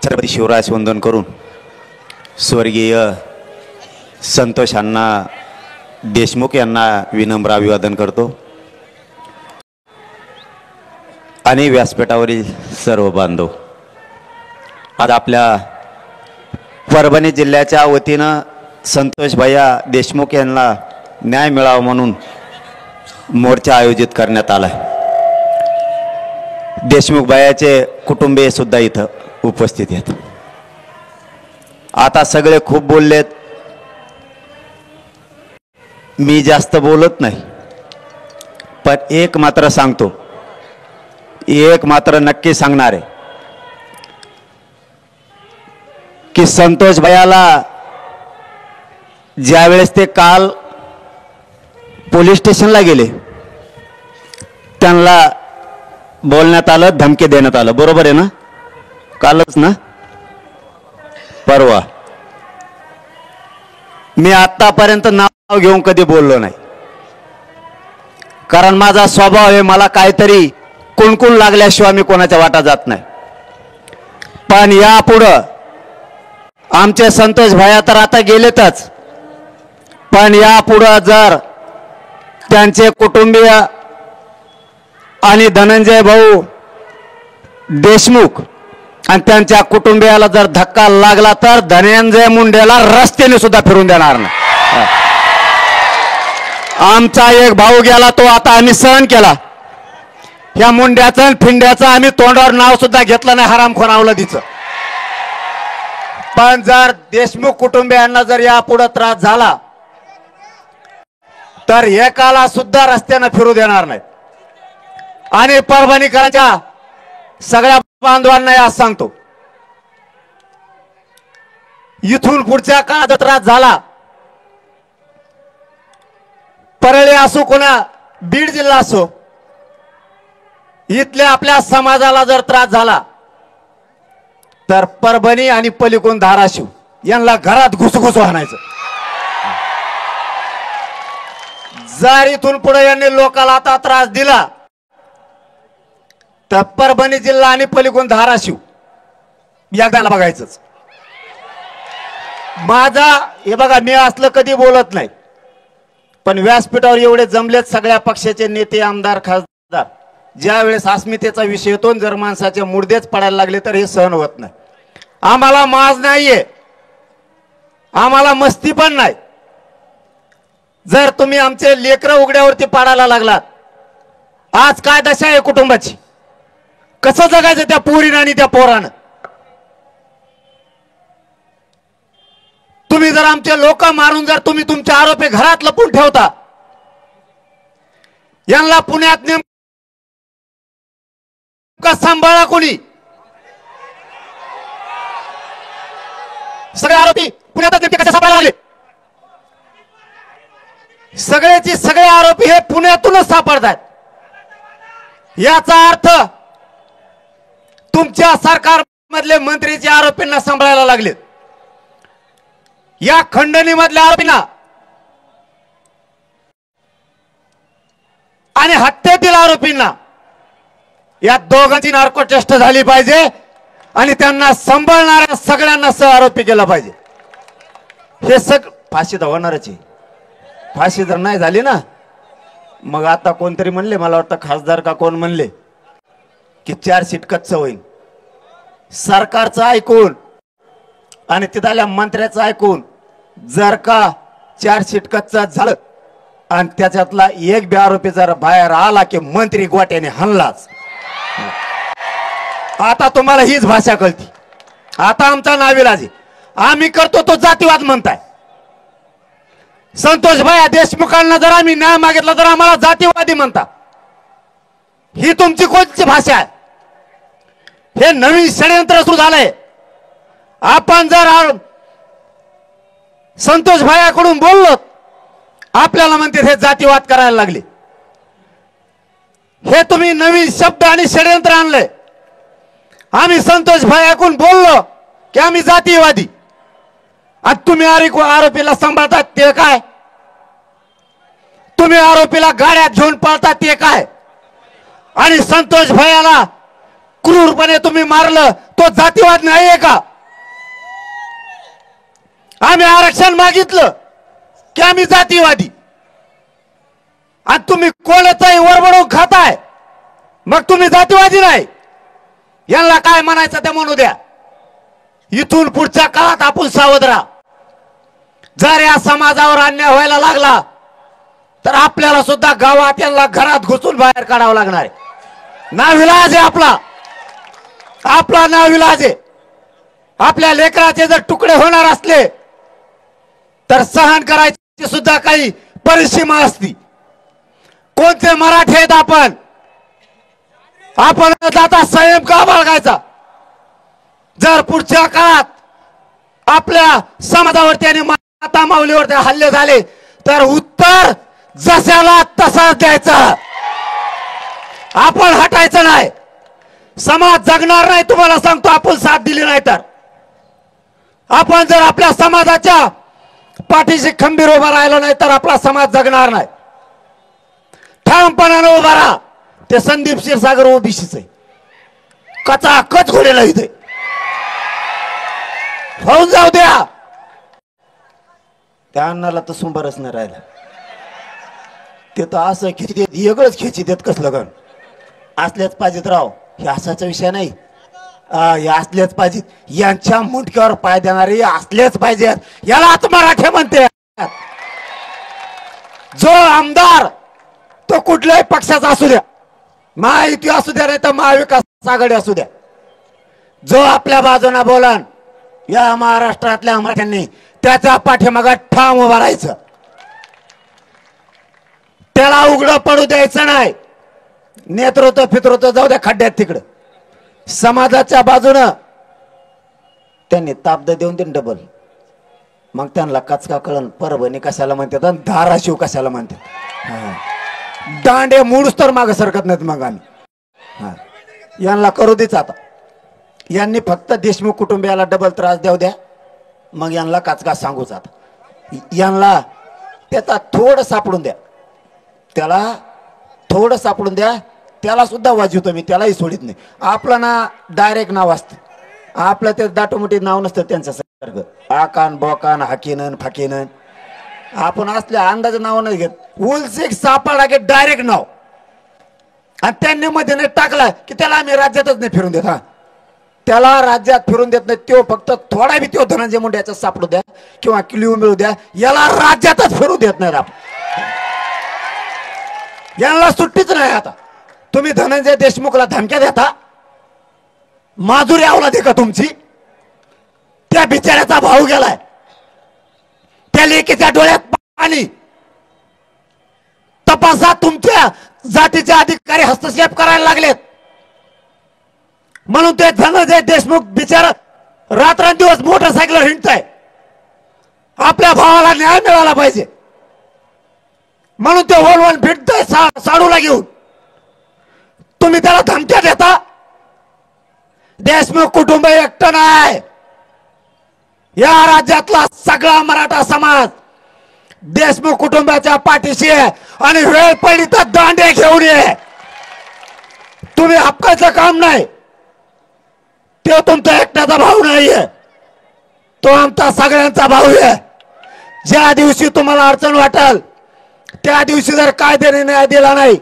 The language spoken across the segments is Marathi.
छत्रपती शिवराज वंदन करून स्वर्गीय संतोष अण्णा देशमुख यांना विनम्र अभिवादन करतो आणि व्यासपीठावरील सर्व बांधव, आज आपल्या परभणी जिल्ह्याच्या वतीनं संतोष भैया देशमुख यांना न्याय मिळावा म्हणून मोर्चा आयोजित करण्यात आला आहे। देशमुख भैयाचे कुटुंबीय सुद्धा इथं उपस्थित आहेत। आता सगळे खूप बोललेत, मी जास्त बोलत नाही, पण एक मात्र सांगतो, एक मात्र नक्की सांगणार आहे की संतोष भैयाला ज्या वेळेस ते काल पोलीस स्टेशनला गेले त्यांना बोलण्यात आलं, धमकी देण्यात आलं, बरोबर आहे ना? कालच ना, परवा। मी आतापर्यंत नाव घेऊन कधी बोललो नाही, कारण माझा स्वभाव आहे, मला काहीतरी कुणकुण लागल्याशिवाय मी कोणाच्या वाटा जात नाही। पण यापुढं आमचे संतोष भैया तर आता गेलेतच, पण यापुढं जर त्यांचे कुटुंबीय आणि धनंजय भाऊ देशमुख आणि त्यांच्या कुटुंबियाला जर धक्का लागला तर धनंजय मुंडेला रस्त्याने सुद्धा फिरून देणार नाही। आमचा एक भाऊ गेला, तो आता आम्ही सहन केला, या मुंड्याचं फिंड्याचं आम्ही तोंडावर नाव सुद्धा घेतलं नाही, हरामखोर अवलादीचं। पण जर देशमुख कुटुंबियांना जर यापुढे त्रास झाला तर एकाला सुद्धा रस्त्याने फिरू देणार नाही। आणि परभणीकरांच्या सगळ्या बांधवांना आज सांगतो, इथून पुढच्या काळात त्रास झाला, परळी असो कोणा बीड जिल्हा असो, इथल्या आपल्या समाजाला जर त्रास झाला तर परभणी आणि पलीकडून धाराशिव यांना घरात घुसघुस आणायचं। जर इथून पुढे यांनी लोकांना आता त्रास दिला तर परभणी जिल्हा आणि पलीकडून धाराशिव एकदा बघायचंच। माझा हे बघा, मी असलं कधी बोलत नाही, पण व्यासपीठावर एवढे जमलेत सगळ्या पक्षाचे नेते, आमदार, खासदार, ज्या वेळेस अस्मितेचा विषय येतो, जर माणसाचे मुर्देच पडायला लागले तर हे सहन होत नाही। आम्हाला माज नाहीये, आम्हाला मस्ती पण नाही। जर तुम्ही आमचे लेकरं उघड्यावरती पाडायला लागलात, आज काय दशा आहे कुटुंबाची, कसं जगायचं त्या पोरीनं आणि त्या पोरानं? तुम्ही जर आमचे लोक मारून जर तुम्ही तुमचे आरोपी घरात लपून ठेवता, यांना पुण्यात नेमका सांभाळा कोणी? सगळे आरोपी पुण्यात नेमके कसे सापडायला लागले? सगळेचे सगळे आरोपी हे पुण्यातूनच सापडतात। याचा अर्थ तुमच्या सरकारमधले मंत्रीचे आरोपींना सांभाळायला लागलेत, या खंडणी मधल्या आरोपींना आणि हत्येतील आरोपींना, या दोघांची नार्को टेस्ट झाली पाहिजे आणि त्यांना सांभाळणाऱ्या सगळ्यांना सह आरोपी केला पाहिजे। हे सगळं फाशी तर होणारच आहे। फाशी जर नाही झाली ना, मग आता कोणतरी म्हणले, मला वाटतं खासदार का कोण म्हणले की 4 सीट कच्चं होईल। सरकारचं ऐकून आणि तिथल्या मंत्र्याचं ऐकून जर का 4 सीट कच्चं झालं आणि त्याच्यातला एक बी आरोपी जर बाहेर आला की मंत्री गोट्याने हल्लाच। आता तुम्हाला हीच भाषा कळती। आता आमचा नाविलाज आहे, आम्ही करतो तो जातीवाद म्हणताय। संतोष भैया देशमुखांना जर आम्ही न्याय मागितला तर आम्हाला जातीवादी म्हणता, ही तुमची कोणती भाषा आहे? हे नवीन षडयंत्र सुरू झालंय। आपण जर संतोष भैयाकडून बोललो, आपल्याला म्हणते हे जातीवाद करायला लागले। हे तुम्ही नवीन शब्द आणि षडयंत्र आणलंय। आम्ही संतोष भैयाकडून बोललो की आम्ही जातीवादी, आणि तुम्ही आरोपीला सांभाळतात ते काय? तुम्ही आरोपीला गाड्यात घेऊन पळतात ते काय? आणि संतोष भैयाला क्रूरपणे तुम्ही मारलं तो जातीवाद नाहीये का? आम्ही आरक्षण मागितलं की आम्ही जातीवादी, आणि तुम्ही कोणाचाही वरबडून खाताय, मग तुम्ही जातीवादी नाही? यांना काय म्हणायचं ते म्हणू द्या. इथून पुढच्या काळात आपण सावध राहा. जर या समाजावर अन्याय व्हायला लागला तर आपल्याला सुद्धा गावात यांना घरात घुसून बाहेर काढावं लागणार आहे. नाविलाज आहे आपला नाविलाज आहे. आपल्या लेकराचे जर तुकडे होणार असले तर सहन करायची सुद्धा काही परिसीमा असती. कोणते मराठे आहेत आपण जाता संयम का बाळगायचा? जर पुढच्या काळात आपल्या समाजावरती आणि माता माऊलीवरती हल्ले झाले तर उत्तर जशाला तसाच द्यायचा. आपण हटायचं नाही. समाज जगणार नाही, तुम्हाला सांगतो. आपण साथ दिली नाही तर आपण जर आपल्या समाजाच्या पाठीशी खंबीर उभा राहिला नाही तर आपला समाज जगणार नाही. ठामपणाने उभा राहा. ते संदीप क्षीरसागर ओबीसीच आहे, कचाकच घोडेला इथे होऊन जाऊ द्या. त्या अण्णाला तर सुंबरच नाही राहिला. ते तर असं खिचित वेगळंच खिचित येत. कसलं गण असल्याच पाहिजेत राव. हे असाचा विषय नाही. हे असलेच पाहिजेत. यांच्या मुंडक्यावर पाय देणारे असलेच पाहिजेत. यालाच मराठे म्हणते. जो आमदार तो कुठल्याही पक्षाचा असू द्या, महायुती असू द्या नाही तर महाविकास आघाडी असू द्या, जो आपल्या बाजूने बोलन या महाराष्ट्रातल्या मराठ्यांनी त्याच्या पाठीमागे ठाम उभा राहायचं. त्याला उघडं पडू द्यायचं नाही. नेतृत्व फितृत्व जाऊ द्या खड्ड्यात तिकडं. समाजाच्या बाजूनं त्यांनी ताब्द देऊन देऊन डबल. मग त्यांना कचका कळण परभणी कशाला म्हणतात आणि धाराशिव कशाला म्हणतात. दांडे मूडच तर मागे सरकत नाहीत. मग आम्ही यांना करू देच. आता यांनी फक्त देशमुख कुटुंबियाला डबल त्रास देऊ द्या. मग यांना काचका सांगूच. आता यांना त्याचा थोडं सापडून द्या. त्याला थोडं सापडून द्या. त्याला सुद्धा वाजवतो मी, त्यालाही सोडित नाही. आपलं ना डायरेक्ट नाव असतं. आपलं ते दाटोमोठी नाव नसतं त्यांचं सारखं. आकान बोकान हाकीनन फाकीनन आपण असल्या अंदाज नाव नाही घेत. उलसिक सापडला की डायरेक्ट नाव. आणि त्यांनी मध्ये नाही टाकला की त्याला आम्ही राज्यातच नाही फिरून देत. त्याला राज्यात फिरून देत नाही. तो फक्त थोडा बी तो धनंजय मुंडे याचा सापडू द्या किंवा क्ल्यू मिळू द्या. याला राज्यातच फिरू देत नाही. आपण यांना सुट्टीच नाही. आता तुम्ही धनंजय देशमुखला धमक्या देता. माजुरी अवलाद का तुमची? त्या बिचाऱ्याचा भाऊ गेलाय. त्या लेकीच्या डोळ्यात पाणी. तपासात तुमच्या जातीचे अधिकारी हस्तक्षेप करायला लागलेत म्हणून ते धनंजय देशमुख बिचारा रात्रंदिवस मोटरसायकलवर हिंडताय. आपल्या भावाला न्याय मिळाला पाहिजे म्हणून ते वळवण फिरतय साडूला घेऊन. तुम्ही त्याला धमक्या देता. देशमुख कुटुंब एकटं नाही. या राज्यातला सगळा मराठा समाज देशमुख कुटुंबाच्या पाठीशी आहे. आणि वेळ पडली तर दांडे घेऊन ये. तुम्ही हक्काचं काम नाही. तो तुमचा एकट्याचा भाऊ नाहीये. तो आमचा सगळ्यांचा भाऊ आहे. ज्या दिवशी तुम्हाला अडचण वाटेल त्या दिवशी जर कायद्याने न्याय दिला नाही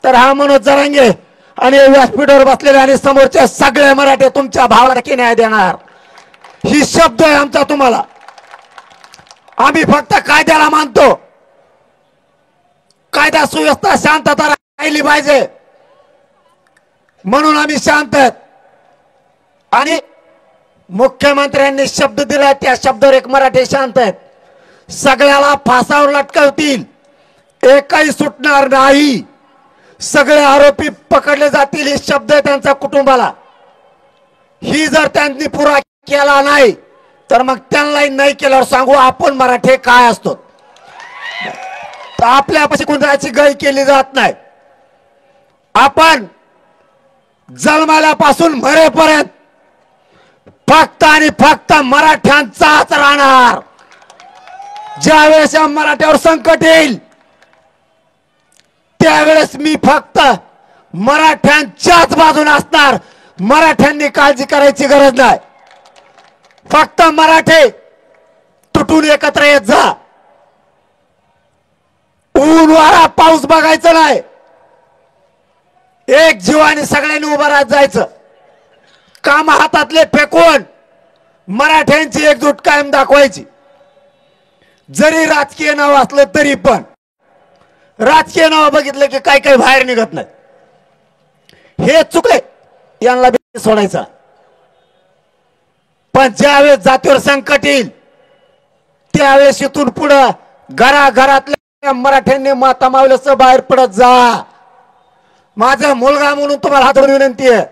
तर हा मनोज जरांगे आणि व्यासपीठावर बसलेले आणि समोरचे सगळे मराठे तुमच्या भावाला नक्की न्याय देणार. ही शब्द आहे आमचा तुम्हाला. आम्ही फक्त कायद्याला मानतो. कायदा सुव्यवस्था शांतता राहिली पाहिजे म्हणून आम्ही शांत आहेत. आणि मुख्यमंत्र्यांनी शब्द दिला त्या शब्दावर एक मराठी शांत आहेत. सगळ्याला फासावर लटकवतील, एकही सुटणार नाही. सगळे आरोपी पकडले जातील. हे शब्द आहे त्यांच्या कुटुंबाला. ही जर त्यांनी पुरा केला नाही तर मग त्यांनाही नाही केल्यावर सांगू आपण मराठे काय असतो. आपल्यापाशी कोणाची गय केली जात नाही. आपण जन्माल्यापासून मरेपर्यंत फक्त आणि फक्त मराठ्यांचाच राहणार. ज्यावेळेस मराठ्यावर संकट येईल त्यावेळेस मी फक्त मराठ्यांच्याच बाजूने असणार. मराठ्यांनी काळजी करायची गरज नाही. फक्त मराठे तुटून एकत्र येत जा. ऊन वारा पाऊस बघायचं नाही. एक जीवाने सगळ्यांनी उभं राहत जायचं. काम हातातले फेकून मराठ्यांची एकजूट कायम दाखवायची. जरी राजकीय नाव असलं तरी पण राजकीय नाव बघितलं की काही काही बाहेर निघत नाही. हे चुकले, यांना बी सोडायचं. पण ज्यावेळेस जातीवर संकट येईल त्यावेळेस इथून पुढं घराघरातल्या मराठ्यांनी माता मावल्यासह बाहेर पडत जा. माझा मुलगा म्हणून तुम्हाला हात जोडून विनंती आहे.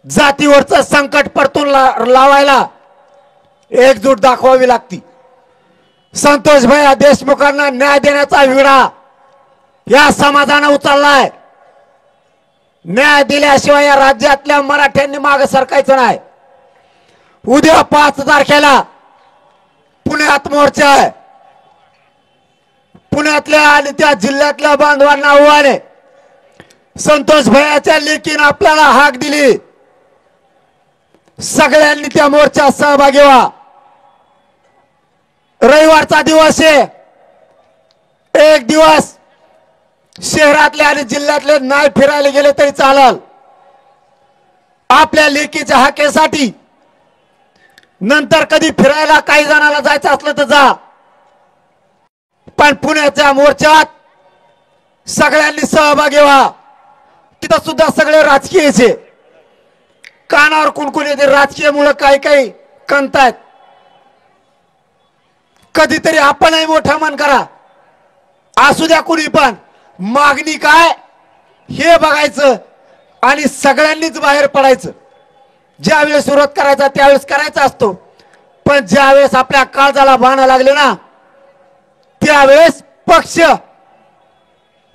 जातीवरचं संकट परतून लावायला एकजूट दाखवावी लागती. संतोष भैया देशमुखांना न्याय देण्याचा विडा या समाजानं उचललाय. न्याय दिल्याशिवाय या राज्यातल्या मराठ्यांनी मागे सरकायचं नाही. उद्या 5 तारखेला पुण्यात मोर्चा आहे. पुण्यातल्या आणि त्या जिल्ह्यातल्या बांधवांना आव्हान आहे. संतोष भैयाच्या लेकीनं आपल्याला हाक दिली. सगळ्यांनी त्या मोर्चात सहभागी व्हा. रविवारचा दिवस आहे. एक दिवस शहरातले आणि जिल्ह्यातले नाही फिरायला गेले तरी चालेल. आपल्या लेकीच्या हाकेसाठी नंतर कधी फिरायला काही जणांना जायचं असलं तर जा. पण पुण्याच्या मोर्चात सगळ्यांनी सहभागी व्हा. तिथं सुद्धा सगळे राजकीयचे कानावर कुणकुण येते. राजकीय मुळे काही काही कणतायत. कधीतरी आपणही मोठा मन करा. असू द्या कुणी पण. मागणी काय हे बघायचं आणि सगळ्यांनीच बाहेर पडायचं. ज्यावेळेस विरोध करायचा त्यावेळेस करायचा असतो. पण ज्यावेळेस आपल्या काळजाला बाणा लागले ना त्यावेळेस पक्ष,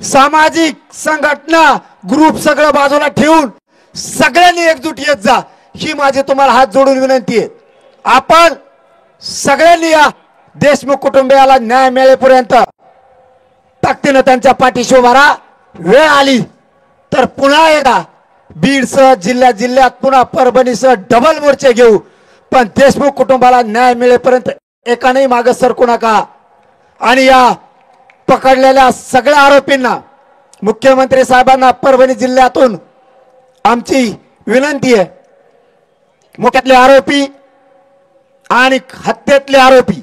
सामाजिक संघटना, ग्रुप सगळं बाजूला ठेवून सगळ्यांनी एकजूट येत जा. ही माझी तुम्हाला हात जोडून विनंती आहे. आपण सगळ्यांनी या देशमुख कुटुंबियाला न्याय मिळेपर्यंत ताकदीनं त्यांच्या पाठीशी उभा राहा. वेळ आली तर पुन्हा एकदा बीडसह जिल्ह्यात पुन्हा परभणीसह डबल मोर्चे घेऊ. पण देशमुख कुटुंबाला न्याय मिळेपर्यंत एकानेही मागे सरकू नका. आणि या पकडलेल्या सगळ्या आरोपींना, मुख्यमंत्री साहेबांना परभणी जिल्ह्यातून आमची विनंती आहे. मुख्यातले आरोपी आणि हत्येतले आरोपी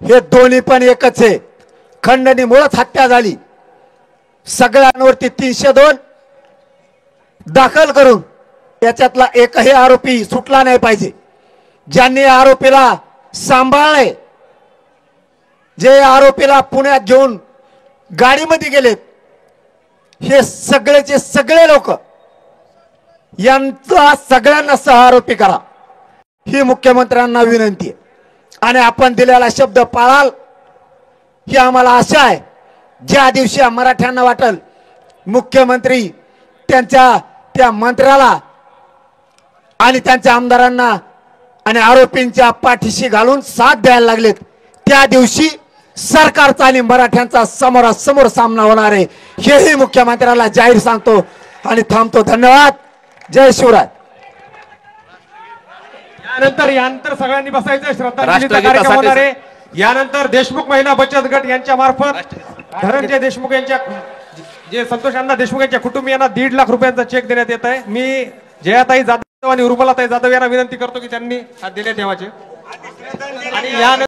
हे दोन्ही पण एकच आहे. खंडणीमुळेच हत्या झाली. सगळ्यांवरती 302 दाखल करून याच्यातला एकही आरोपी सुटला नाही पाहिजे. ज्यांनी आरोपीला सांभाळले, जे आरोपीला पुण्यात घेऊन गाडीमध्ये गेलेत, हे सगळेचे सगळे लोक यांचा सगळ्यांना सह आरोपी करा ही मुख्यमंत्र्यांना विनंती आहे. आणि आपण दिलेला शब्द पाळाल ही आम्हाला आशा आहे. ज्या दिवशी मराठ्यांना वाटल मुख्यमंत्री त्यांच्या त्या मंत्र्याला आणि त्यांच्या आमदारांना आणि आरोपींच्या पाठीशी घालून साथ द्यायला लागलेत, त्या दिवशी सरकारचा आणि मराठ्यांचा समोरासमोर सामना होणार आहे. हेही मुख्यमंत्र्याला जाहीर सांगतो आणि थांबतो. धन्यवाद. जय शिवराय. यानंतर सगळ्यांनी बसायचं. श्रद्धांजलीचा कार्यक्रम होणार आहे. यानंतर देशमुख महिला बचत गट यांच्या मार्फत धनंजय देशमुख यांच्या जे संतोष अण्णा देशमुख यांच्या कुटुंबियांना 1.5 लाख रुपयांचा चेक देण्यात येत आहे. मी जयाताई जाधव आणि उर्मिलाताई जाधव यांना विनंती करतो की त्यांनी देण्यात यावाचे. आणि